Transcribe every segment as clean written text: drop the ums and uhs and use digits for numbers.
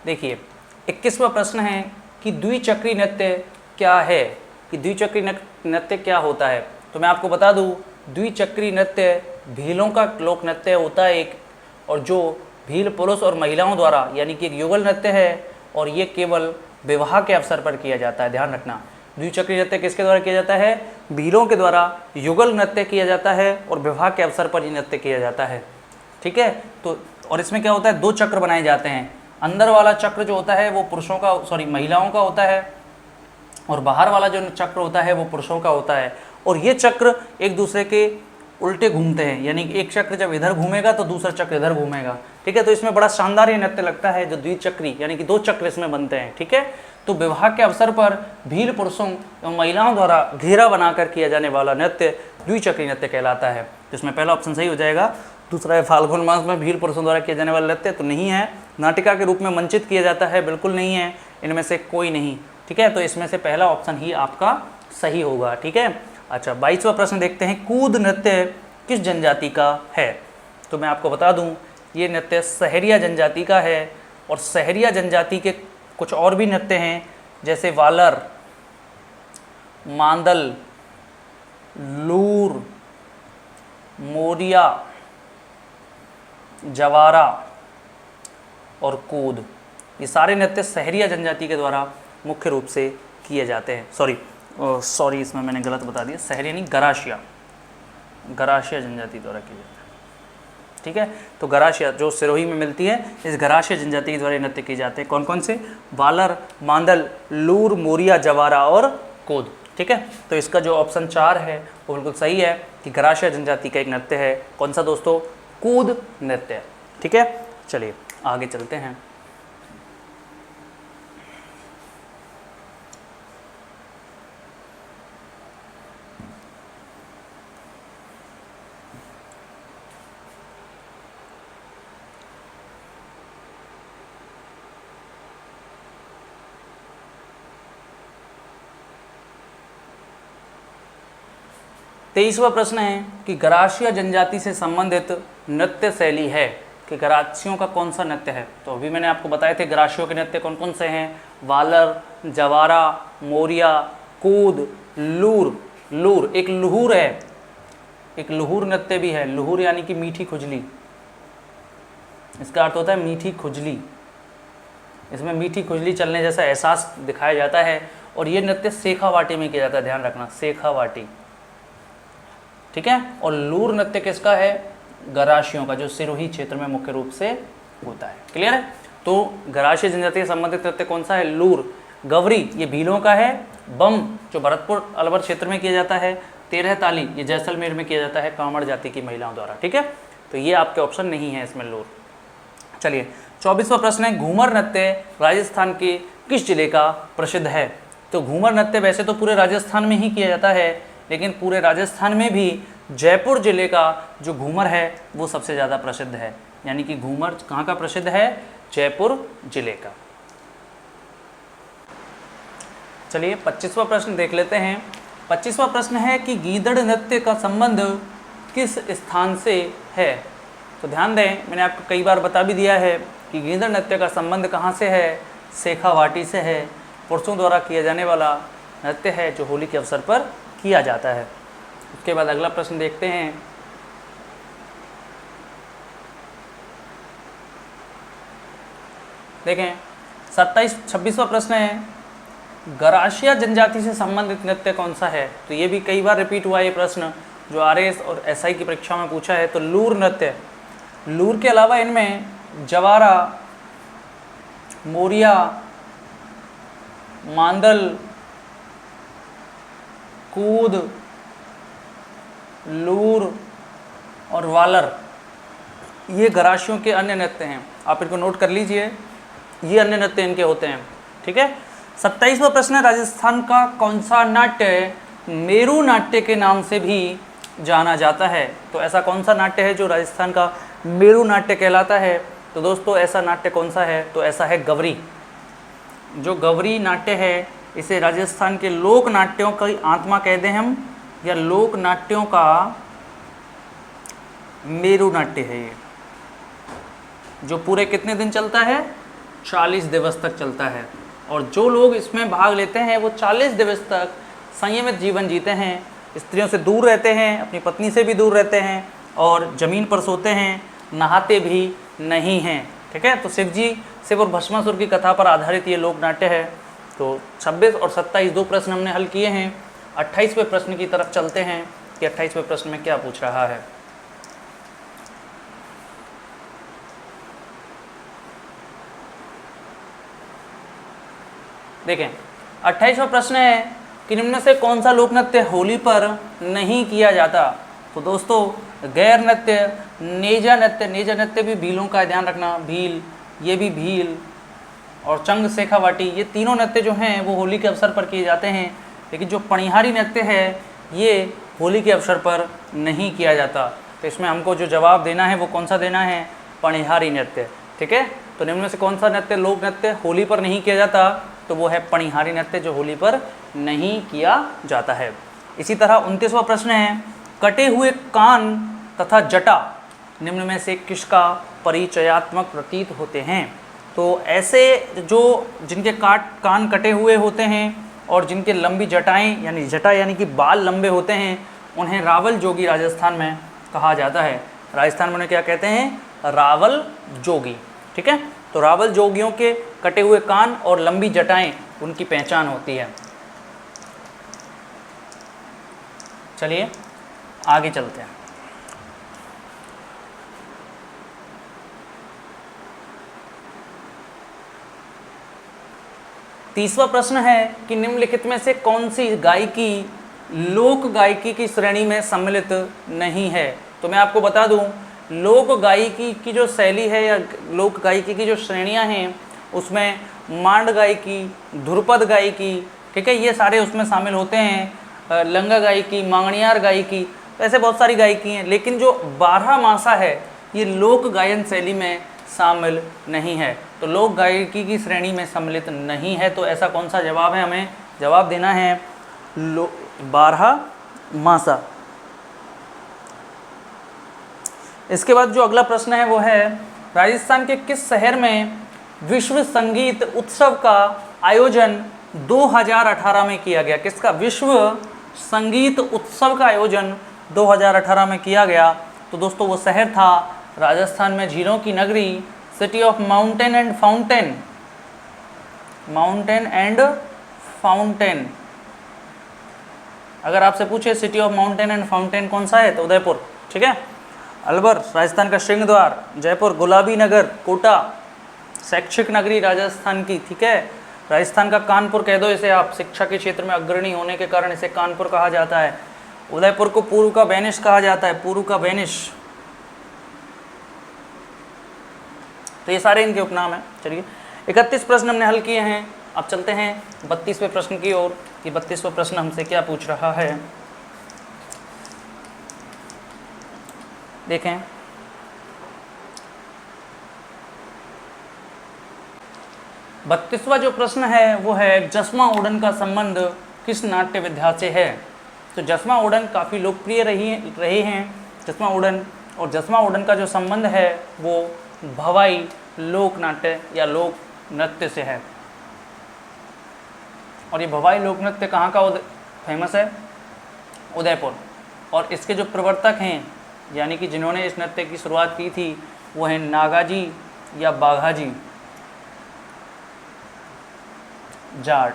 देखिए 21वां प्रश्न है कि द्विचक्री नृत्य क्या है, कि द्विचक्री नृत्य क्या होता है। तो मैं आपको बता दूं, द्विचक्री नृत्य भीलों का लोक नृत्य होता है एक, और जो भील पुरुष और महिलाओं द्वारा यानी कि एक युगल नृत्य है, और ये केवल विवाह के अवसर पर किया जाता है। ध्यान रखना, द्विचक्री नृत्य किसके द्वारा किया जाता है? भीलों के द्वारा युगल नृत्य किया जाता है और विवाह के अवसर पर ये नृत्य किया जाता है। ठीक है, तो और इसमें क्या होता है, 2 चक्र बनाए जाते हैं। अंदर वाला चक्र जो होता है वो पुरुषों का, सॉरी महिलाओं का होता है, और बाहर वाला जो चक्र होता है वो पुरुषों का होता है। और ये चक्र एक दूसरे के उल्टे घूमते हैं, यानी एक चक्र जब इधर घूमेगा तो दूसरा चक्र इधर घूमेगा। ठीक है, तो इसमें बड़ा शानदार ये नृत्य लगता है जो द्विचक्री, यानी कि 2 चक्र इसमें बनते हैं। ठीक है, तो विवाह के अवसर पर भील पुरुषों एवं महिलाओं द्वारा घेरा बनाकर किया जाने वाला नृत्य द्विचक्री नृत्य कहलाता है। जिसमें पहला ऑप्शन सही हो जाएगा। दूसरा है फाल्गुन मास में भील पुरुषों द्वारा किया जाने वाला नृत्य, तो नहीं है। नाटिका के रूप में मंचित किया जाता है, बिल्कुल नहीं है। इनमें से कोई नहीं। ठीक है, तो इसमें से पहला ऑप्शन ही आपका सही होगा। ठीक है, अच्छा 22वां प्रश्न देखते हैं, कूद नृत्य किस जनजाति का है। तो मैं आपको बता दूं, ये नृत्य सहरिया जनजाति का है। और सहरिया जनजाति के कुछ और भी नृत्य हैं, जैसे वालर, मांदल, लूर, मोरिया, जवारा और कूद। ये सारे नृत्य सहरिया जनजाति के द्वारा मुख्य रूप से किए जाते हैं। सॉरी इसमें मैंने गलत बता दिया, सहरिया नहीं, गराशिया जनजाति द्वारा किए जाते हैं। ठीक है, तो गराशिया जो सिरोही में मिलती है, इस गराशिया जनजाति के द्वारा नृत्य किए जाते हैं। कौन कौन से? वालर, मांदल, लूर, मोरिया, जवारा और कूद। ठीक है, तो इसका जो ऑप्शन 4 है वो बिल्कुल सही है कि गराशिया जनजाति का एक नृत्य है। कौन सा दोस्तों? कूद नृत्य। ठीक है, चलिए आगे चलते हैं। तेईसवां प्रश्न है कि गराशिया जनजाति से संबंधित नृत्य शैली है, कि गरासियों का कौन सा नृत्य है। तो अभी मैंने आपको बताए थे गराशियों के नृत्य कौन कौन से हैं, वालर, जवारा, मोरिया, कूद, लूर। लूर एक लुहुर है, एक लुहुर नृत्य भी है। लुहुर यानी कि मीठी खुजली, इसका अर्थ होता है मीठी खुजली। इसमें मीठी खुजली चलने जैसा एहसास दिखाया जाता है। और ये नृत्य शेखावाटी में किया जाता है, ध्यान रखना, शेखावाटी। ठीक है, और लूर नृत्य किसका है? गराशियों का, जो सिरोही क्षेत्र में मुख्य रूप से होता है। क्लियर है, तो गराशिया जनजाति से संबंधित नृत्य कौन सा है? लूर। गवरी ये भीलों का है। बम जो भरतपुर अलवर क्षेत्र में किया जाता है। 13 ताली ये जैसलमेर में किया जाता है कांवड़ जाति की महिलाओं द्वारा। ठीक है, तो ये आपके ऑप्शन नहीं है इसमें लूर। चलिए 24वां प्रश्न है, घूमर नृत्य राजस्थान के किस जिले का प्रसिद्ध है। तो घूमर नृत्य वैसे तो पूरे राजस्थान में ही किया जाता है, लेकिन पूरे राजस्थान में भी जयपुर जिले का जो घूमर है वो सबसे ज़्यादा प्रसिद्ध है। यानी कि घूमर कहाँ का प्रसिद्ध है? जयपुर जिले का। चलिए 25वां प्रश्न देख लेते हैं। 25वां प्रश्न है कि गीदड़ नृत्य का संबंध किस स्थान से है। तो ध्यान दें, मैंने आपको कई बार बता भी दिया है कि गीदड़ नृत्य का संबंध कहाँ से है? शेखावाटी से है। पुरुषों द्वारा किया जाने वाला नृत्य है जो होली के अवसर पर किया जाता है। उसके बाद अगला प्रश्न देखते हैं। देखें 26वां प्रश्न है, गराशिया जनजाति से संबंधित नृत्य कौन सा है। तो ये भी कई बार रिपीट हुआ ये प्रश्न, जो आरएएस और एसआई की परीक्षा में पूछा है। तो लूर नृत्य, लूर के अलावा इनमें जवारा, मोरिया, मांदल, कूद, लूर और वालर ये गराशियों के अन्य नृत्य हैं। आप इनको नोट कर लीजिए, ये अन्य नृत्य इनके होते हैं। ठीक है, 27वां प्रश्न है, राजस्थान का कौन सा नाट्य मेरू नाट्य के नाम से भी जाना जाता है। तो ऐसा कौन सा नाट्य है जो राजस्थान का मेरू नाट्य कहलाता है। तो दोस्तों ऐसा नाट्य कौन सा है? तो ऐसा है गवरी। जो गवरी नाट्य है इसे राजस्थान के लोक नाट्यों की आत्मा कहते हैं हम, या लोक नाट्यों का मेरू नाट्य है ये, जो पूरे कितने दिन चलता है? 40 दिवस तक चलता है। और जो लोग इसमें भाग लेते हैं वो 40 दिवस तक संयमित जीवन जीते हैं, स्त्रियों से दूर रहते हैं, अपनी पत्नी से भी दूर रहते हैं और ज़मीन पर सोते हैं, नहाते भी नहीं हैं। ठीक है, तो शिव और भस्मासुर की कथा पर आधारित ये लोक नाट्य है। तो 26 और 27 दो प्रश्न हमने हल किए हैं। 28वें प्रश्न की तरफ चलते हैं कि 28वें प्रश्न में क्या पूछ रहा है। देखें, 28वां प्रश्न है कि निम्न से कौन सा लोक नृत्य होली पर नहीं किया जाता। तो दोस्तों, गैर नृत्य, नेजा नृत्य भी भीलों का ध्यान रखना, भील, ये भी भील और चंग शेखावाटी, ये तीनों नृत्य जो हैं वो होली के अवसर पर किए जाते हैं। लेकिन जो पणिहारी नृत्य है ये होली के अवसर पर नहीं किया जाता। तो इसमें हमको जो जवाब देना है वो कौन सा देना है, पणिहारी नृत्य। ठीक है, तो निम्न में से कौन सा नृत्य लोक नृत्य होली पर नहीं किया जाता, तो वो है पणिहारी नृत्य जो होली पर नहीं किया जाता है। इसी तरह 29वां प्रश्न है, कटे हुए कान तथा जटा निम्न में से किसका परिचयात्मक प्रतीत होते हैं। तो ऐसे जो जिनके कान कटे हुए होते हैं और जिनके लंबी जटाएं यानी जटा यानी कि बाल लंबे होते हैं, उन्हें रावल जोगी राजस्थान में कहा जाता है। राजस्थान में उन्हें क्या कहते हैं, रावल जोगी। ठीक है, तो रावल जोगियों के कटे हुए कान और लंबी जटाएं उनकी पहचान होती है। चलिए आगे चलते हैं। तीसरा प्रश्न है कि निम्नलिखित में से कौन सी गायकी लोक गायकी की श्रेणी में सम्मिलित नहीं है। तो मैं आपको बता दूं, लोक गायकी की जो शैली है या लोक गायकी की जो श्रेणियां हैं उसमें मांड गायकी, ध्रुपद गायकी, ठीक है, ये सारे उसमें शामिल होते हैं। लंगा गायकी, मांगणियार गायकी, तो ऐसे बहुत सारी गायकी हैं। लेकिन जो 12 मासा है ये लोक गायन शैली में शामिल नहीं है, तो लोक गायकी की श्रेणी में सम्मिलित नहीं है। तो ऐसा कौन सा जवाब है, हमें जवाब देना है 12 मासा। इसके बाद जो अगला प्रश्न है वो है, राजस्थान के किस शहर में विश्व संगीत उत्सव का आयोजन 2018 में किया गया। किसका, विश्व संगीत उत्सव का आयोजन 2018 में किया गया। तो दोस्तों वो शहर था राजस्थान में झीलों की नगरी, city of mountain and fountain, mountain and fountain. अगर आपसे पूछे city of mountain and fountain कौन सा है तो उदयपुर। ठीक है, अलवर राजस्थान का सिंहद्वार, जयपुर गुलाबी नगर, कोटा शैक्षिक नगरी राजस्थान की। ठीक है, राजस्थान का कानपुर कह दो इसे आप, शिक्षा के क्षेत्र में अग्रणी होने के कारण इसे कानपुर कहा जाता है। उदयपुर को पूर्व का वेनिस कहा जाता है, पूर्व का वेनिस। तो ये सारे इनके उपनाम हैं। चलिए 31 प्रश्न हमने हल किए हैं। अब चलते हैं 32वें प्रश्न की ओर कि 32वां प्रश्न हमसे क्या पूछ रहा है। देखें, बत्तीसवां जो प्रश्न है वो है, जसमा ओडन का संबंध किस नाट्य विधा से है। तो जसमा ओडन काफ़ी लोकप्रिय रहे हैं। जसमा ओडन और जसमा ओडन का जो संबंध है वो भवाई लोक नाट्य या लोक नृत्य से है। और ये भवाई लोक नृत्य कहाँ का फेमस है, उदयपुर। और इसके जो प्रवर्तक हैं यानी कि जिन्होंने इस नृत्य की शुरुआत की थी वो हैं नागाजी या बाघाजी जाट।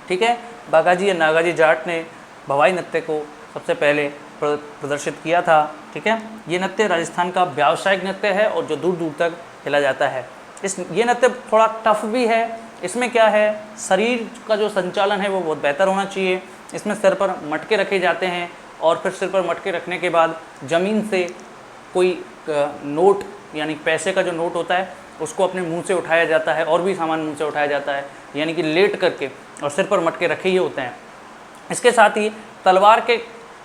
ठीक है, बाघाजी या नागाजी जाट ने भवाई नृत्य को सबसे पहले प्रदर्शित किया था। ठीक है, ये नृत्य राजस्थान का व्यावसायिक नृत्य है और जो दूर दूर तक खेला जाता है। ये नृत्य थोड़ा टफ भी है। इसमें क्या है, शरीर का जो संचालन है वो बहुत बेहतर होना चाहिए। इसमें सिर पर मटके रखे जाते हैं और फिर सिर पर मटके रखने के बाद ज़मीन से कोई नोट यानी पैसे का जो नोट होता है उसको अपने मुंह से उठाया जाता है और भी सामान मुंह से उठाया जाता है, यानी कि लेट करके, और सिर पर मटके रखे ही होते हैं। इसके साथ ही तलवार के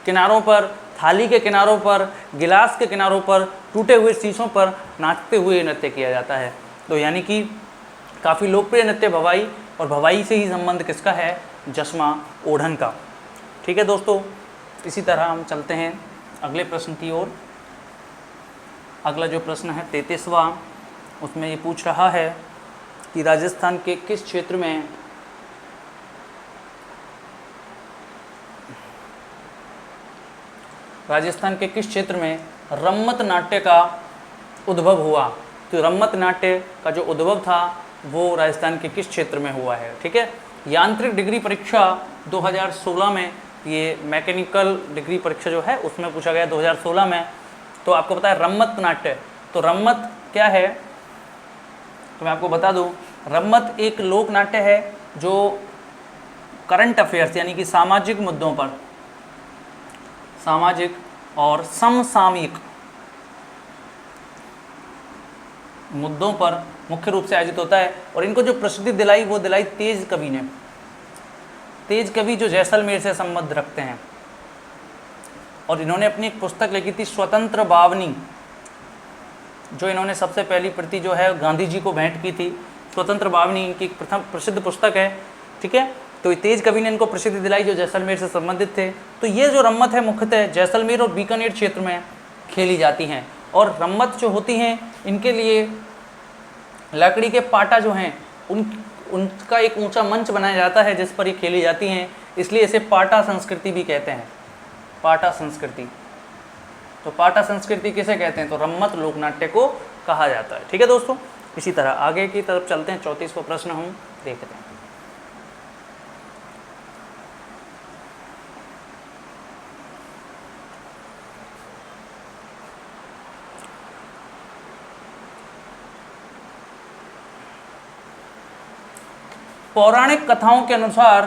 किनारों पर, थाली के किनारों पर, गिलास के किनारों पर, टूटे हुए शीशों पर नाचते हुए नृत्य किया जाता है। तो यानी कि काफ़ी लोकप्रिय नृत्य भवाई, और भवाई से ही संबंध किसका है, जसमा ओढ़न का। ठीक है दोस्तों, इसी तरह हम चलते हैं अगले प्रश्न की ओर। अगला जो प्रश्न है 33वां, उसमें ये पूछ रहा है कि राजस्थान के किस क्षेत्र में रम्मत नाट्य का उद्भव हुआ। तो रम्मत नाट्य का जो उद्भव था वो राजस्थान के किस क्षेत्र में हुआ है। ठीक है, यांत्रिक डिग्री परीक्षा 2016 में, ये मैकेनिकल डिग्री परीक्षा जो है उसमें पूछा गया 2016 में। तो आपको पता है रम्मत नाट्य, तो रम्मत क्या है तो मैं आपको बता दूं, रम्मत एक लोक नाट्य है जो करंट अफेयर्स यानी कि सामाजिक मुद्दों पर, सामाजिक और समसामयिक मुद्दों पर मुख्य रूप से आयोजित होता है। और इनको जो प्रसिद्धि दिलाई वो दिलाई तेज कवि ने, तेज कवि जो जैसलमेर से संबंध रखते हैं। और इन्होंने अपनी एक पुस्तक लिखी थी स्वतंत्र बावनी, जो इन्होंने सबसे पहली प्रति जो है गांधी जी को भेंट की थी। स्वतंत्र बावनी इनकी प्रथम प्रसिद्ध पुस्तक है। ठीक है, तो तेज कवि ने इनको प्रसिद्धि दिलाई जो जैसलमेर से संबंधित थे। तो ये जो रम्मत है मुख्यतः जैसलमेर और बीकानेर क्षेत्र में खेली जाती हैं। और रम्मत जो होती हैं इनके लिए लकड़ी के पाटा जो हैं उनका एक ऊंचा मंच बनाया जाता है जिस पर ये खेली जाती हैं, इसलिए इसे पाटा संस्कृति भी कहते हैं, पाटा संस्कृति। तो पाटा संस्कृति किसे कहते हैं, तो रम्मत लोकनाट्य को कहा जाता है। ठीक है दोस्तों, इसी तरह आगे की तरफ चलते हैं। 34वां प्रश्न हम देखते हैं। पौराणिक कथाओं के अनुसार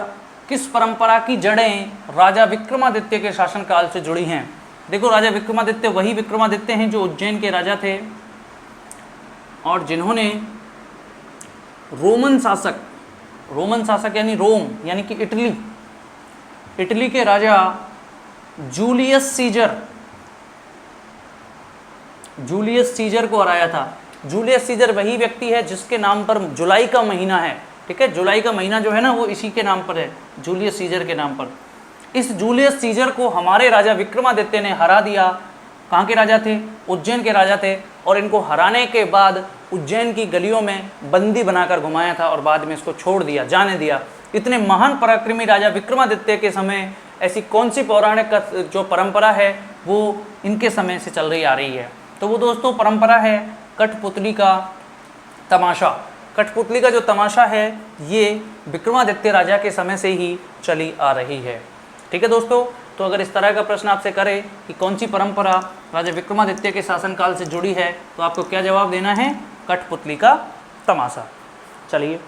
किस परंपरा की जड़ें राजा विक्रमादित्य के शासनकाल से जुड़ी हैं। देखो, राजा विक्रमादित्य वही विक्रमादित्य हैं जो उज्जैन के राजा थे और जिन्होंने रोमन शासक यानी रोम यानी कि इटली के राजा जूलियस सीजर को हराया था। जूलियस सीजर वही व्यक्ति है जिसके नाम पर जुलाई का महीना है। ठीक है, जुलाई का महीना जो है ना वो इसी के नाम पर है, जूलियस सीजर के नाम पर। इस जूलियस सीजर को हमारे राजा विक्रमादित्य ने हरा दिया। कहाँ के राजा थे, उज्जैन के राजा थे। और इनको हराने के बाद उज्जैन की गलियों में बंदी बनाकर घुमाया था और बाद में इसको छोड़ दिया, जाने दिया। इतने महान पराक्रमी राजा विक्रमादित्य के समय ऐसी कौन सी पौराणिक जो परंपरा है वो इनके समय से चल रही आ रही है। तो वो दोस्तों परंपरा है कठपुतली का तमाशा। कठपुतली का जो तमाशा है ये विक्रमादित्य राजा के समय से ही चली आ रही है। ठीक है दोस्तों, तो अगर इस तरह का प्रश्न आपसे करे कि कौन सी परंपरा राजा विक्रमादित्य के शासनकाल से जुड़ी है तो आपको क्या जवाब देना है, कठपुतली का तमाशा। चलिए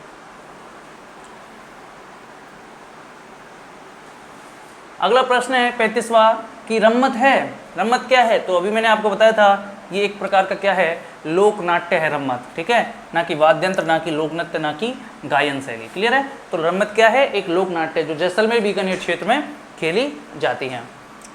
अगला प्रश्न है 35वां कि रम्मत है, रम्मत क्या है। तो अभी मैंने आपको बताया था ये एक प्रकार का क्या है, लोक नाट्य है रम्मत। ठीक है, ना कि वाद्यंत्र, ना कि लोक नृत्य, ना कि गायन शैली। क्लियर है, तो रम्मत क्या है, एक लोक नाट्य जो जैसलमेर बीकानेर क्षेत्र में खेली जाती है।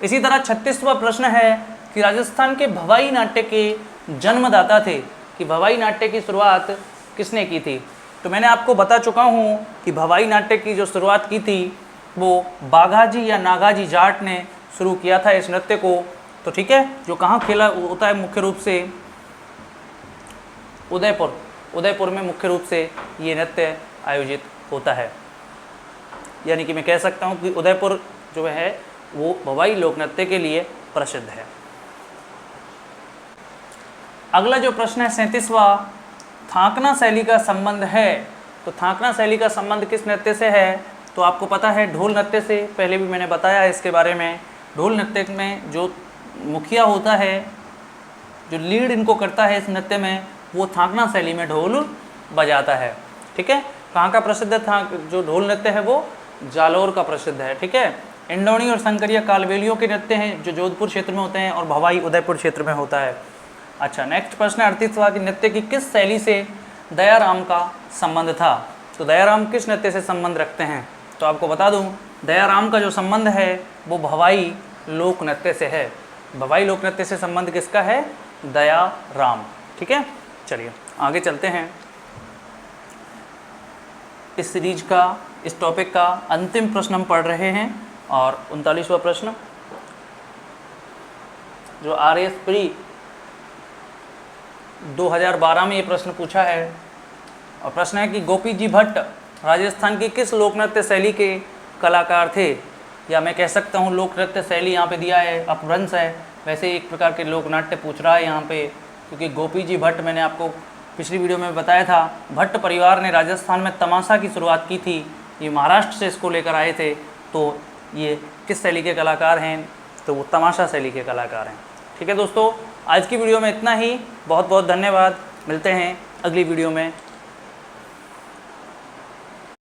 इसी तरह 36वां प्रश्न है कि राजस्थान के भवाई नाट्य के जन्मदाता थे, कि भवाई नाट्य की शुरुआत किसने की थी। तो मैंने आपको बता चुका हूँ कि भवाई नाट्य की जो शुरुआत की थी वो बाघाजी या नागाजी जाट ने शुरू किया था इस नृत्य को। तो ठीक है, जो कहाँ खेला होता है मुख्य रूप से उदयपुर में मुख्य रूप से ये नृत्य आयोजित होता है। यानी कि मैं कह सकता हूँ कि उदयपुर जो है वो भवाई लोक नृत्य के लिए प्रसिद्ध है। अगला जो प्रश्न है 37वां, थांकना शैली का संबंध है। तो थांकना शैली का संबंध किस नृत्य से है, तो आपको पता है ढोल नृत्य से। पहले भी मैंने बताया है इसके बारे में। ढोल नृत्य में जो मुखिया होता है, जो लीड इनको करता है इस नृत्य में, वो थांकना शैली में ढोल बजाता है। ठीक है, कहाँ का प्रसिद्ध था जो ढोल नृत्य है वो जालोर का प्रसिद्ध है। ठीक है, इंडोनी और संकरिया कालबेलियों के नृत्य हैं जो जोधपुर क्षेत्र में होते हैं और भवाई उदयपुर क्षेत्र में होता है। अच्छा, नेक्स्ट प्रश्न 38वां कि नृत्य की किस शैली से दयाराम का संबंध था। तो दयाराम किस नृत्य से संबंध रखते हैं, तो आपको बता दूं दयाराम का जो संबंध है वो भवाई लोक नृत्य से है। भवाई लोक नृत्य से संबंध किसका है, दयाराम। ठीक है, चलिए आगे चलते हैं। इस सीरीज का, इस टॉपिक का अंतिम प्रश्न हम पढ़ रहे हैं और 39वां प्रश्न जो RS प्री 2012 में ये प्रश्न पूछा है। और प्रश्न है कि गोपी जी भट्ट राजस्थान की किस लोक नृत्य शैली के कलाकार थे, या मैं कह सकता हूँ लोक नृत्य शैली यहाँ पे दिया है, अपभ्रंश है, वैसे एक प्रकार के लोक नाट्य पूछ रहा है यहाँ पे। क्योंकि गोपी जी भट्ट मैंने आपको पिछली वीडियो में बताया था, भट्ट परिवार ने राजस्थान में तमाशा की शुरुआत की थी, ये महाराष्ट्र से इसको लेकर आए थे। तो ये किस शैली के कलाकार हैं, तो वो तमाशा शैली के कलाकार हैं। ठीक है दोस्तों, आज की वीडियो में इतना ही। बहुत बहुत धन्यवाद, मिलते हैं अगली वीडियो में।